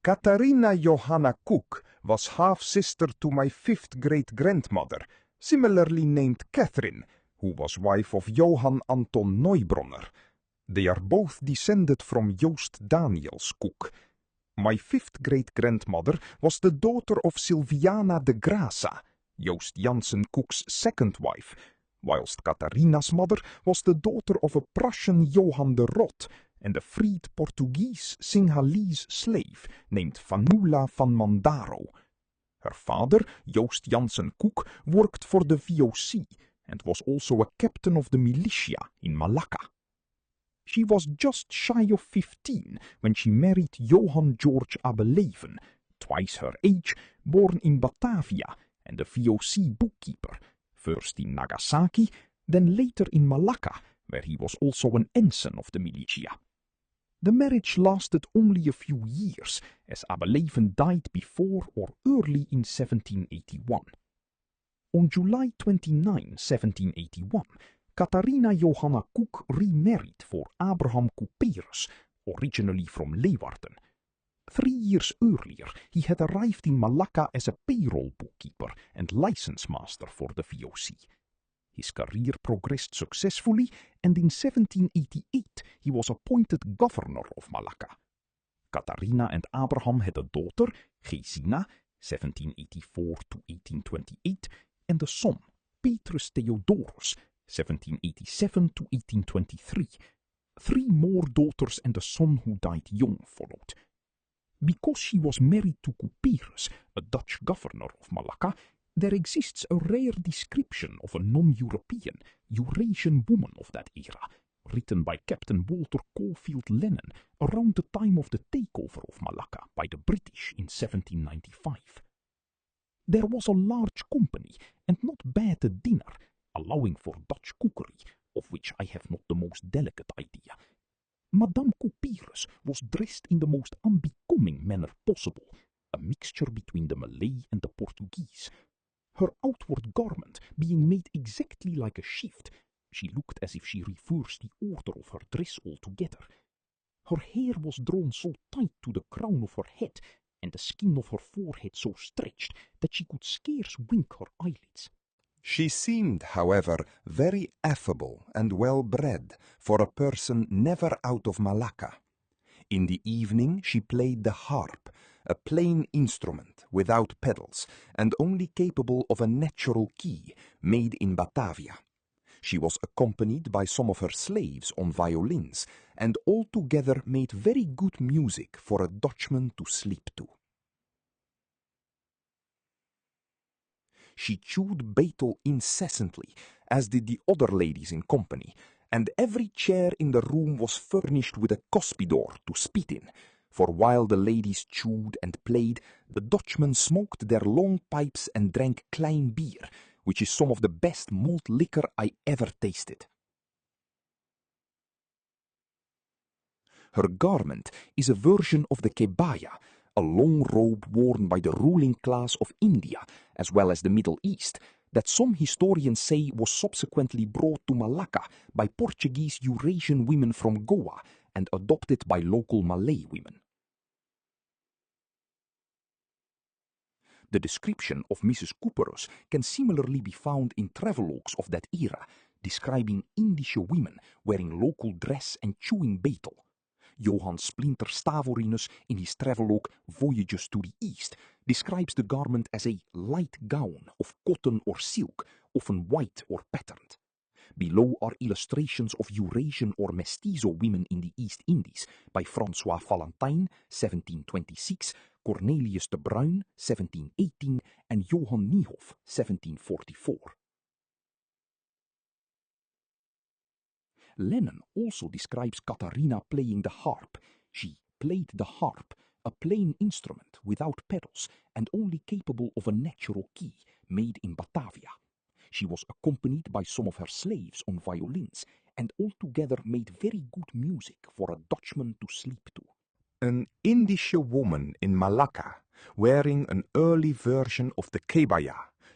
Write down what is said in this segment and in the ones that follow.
Catharina Johana Koek was half-sister to my fifth great-grandmother, similarly named Catherine, who was wife of Johann Anton Neubronner. They are both descended from Joost Daniels Koek. My fifth great-grandmother was the daughter of Sylviana de Grasa, Joost Jansen Koek's second wife, whilst Catharina's mother was the daughter of a Prussian Johann de Rot and a freed Portuguese Sinhalese slave named Vanula van Mandaro. Her father, Joost Jansen Koek, worked for the VOC and was also a captain of the militia in Malacca. She was just shy of 15 when she married Johann George Abeleven, twice her age, born in Batavia and a VOC bookkeeper, first in Nagasaki, then later in Malacca, where he was also an ensign of the militia. The marriage lasted only a few years, as Abeleven died before or early in 1781. On July 29, 1781, Catharina Johana Koek remarried for Abraham Couperus, originally from Leeuwarden. 3 years earlier, he had arrived in Malacca as a payroll bookkeeper and license master for the VOC. His career progressed successfully, and in 1788 he was appointed governor of Malacca. Catharina and Abraham had a daughter, Gesina, 1784 to 1828, and a son, Petrus Theodorus, 1787 to 1823. 3 more daughters and a son who died young followed. Because she was married to Couperus, a Dutch governor of Malacca, there exists a rare description of a non-European, Eurasian woman of that era, written by Captain Walter Caulfield Lennon around the time of the takeover of Malacca by the British in 1795. There was a large company and not bad a dinner, allowing for Dutch cookery, of which I have not the most delicate idea. Madame Couperus was dressed in the most unbecoming manner possible, a mixture between the Malay and the Portuguese. Her outward garment being made exactly like a shift, she looked as if she reversed the order of her dress altogether. Her hair was drawn so tight to the crown of her head, and the skin of her forehead so stretched that she could scarce wink her eyelids. She seemed, however, very affable and well-bred for a person never out of Malacca. In the evening she played the harp, a plain instrument without pedals and only capable of a natural key made in Batavia. She was accompanied by some of her slaves on violins, and altogether made very good music for a Dutchman to sleep to. She chewed betel incessantly, as did the other ladies in company, and every chair in the room was furnished with a cuspidor to spit in, for while the ladies chewed and played, the Dutchmen smoked their long pipes and drank klein beer, which is some of the best malt liquor I ever tasted. Her garment is a version of the kebaya, a long robe worn by the ruling class of India, as well as the Middle East, that some historians say was subsequently brought to Malacca by Portuguese Eurasian women from Goa and adopted by local Malay women. The description of Mrs. Couperus can similarly be found in travelogues of that era, describing Indische women wearing local dress and chewing betel. Johann Splinter Stavorinus, in his travelogue Voyages to the East, describes the garment as a light gown of cotton or silk, often white or patterned. Below are illustrations of Eurasian or Mestizo women in the East Indies by François Valentijn, 1726, Cornelius de Bruin, 1718, and Johann Niehoff, 1744. Lennon also describes Catharina playing the harp. She played the harp, a plain instrument without pedals and only capable of a natural key, made in Batavia. She was accompanied by some of her slaves on violins, and altogether made very good music for a Dutchman to sleep to. An Indische woman in Malacca, wearing an early version of the kebaya,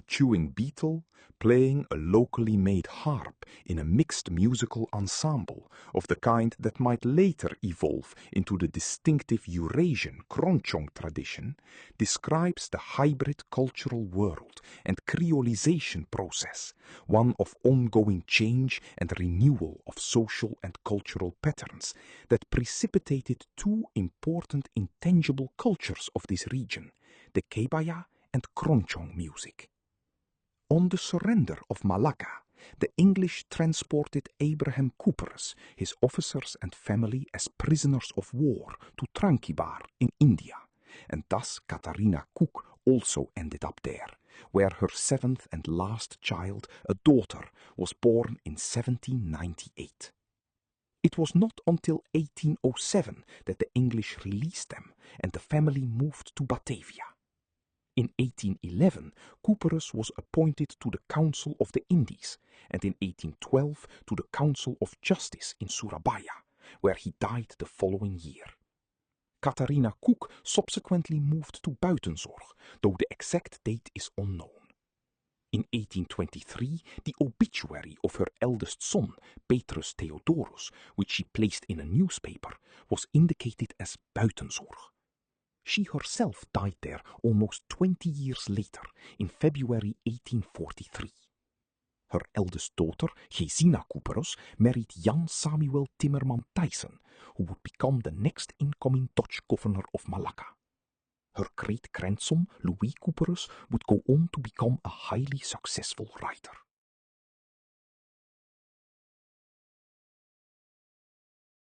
chewing betel, playing a locally made harp in a mixed musical ensemble of the kind that might later evolve into the distinctive Eurasian keroncong tradition, describes the hybrid cultural world and creolization process, one of ongoing change and renewal of social and cultural patterns that precipitated two important intangible cultures of this region, the kebaya and keroncong music. On the surrender of Malacca, the English transported Abraham Cooperus, his officers and family as prisoners of war to Tranquebar in India, and thus Catharina Koek also ended up there, where her seventh and last child, a daughter, was born in 1798. It was not until 1807 that the English released them and the family moved to Batavia. In 1811, Cooperus was appointed to the Council of the Indies, and in 1812 to the Council of Justice in Surabaya, where he died the following year. Catharina Koek subsequently moved to Buitenzorg, though the exact date is unknown. In 1823, the obituary of her eldest son, Petrus Theodorus, which she placed in a newspaper, was indicated as Buitenzorg. She herself died there almost 20 years later, in February 1843. Her eldest daughter, Gesina Cooperus, married Jan Samuel Timmerman Thijssen, who would become the next incoming Dutch governor of Malacca. Her great-grandson, Louis Cooperus, would go on to become a highly successful writer.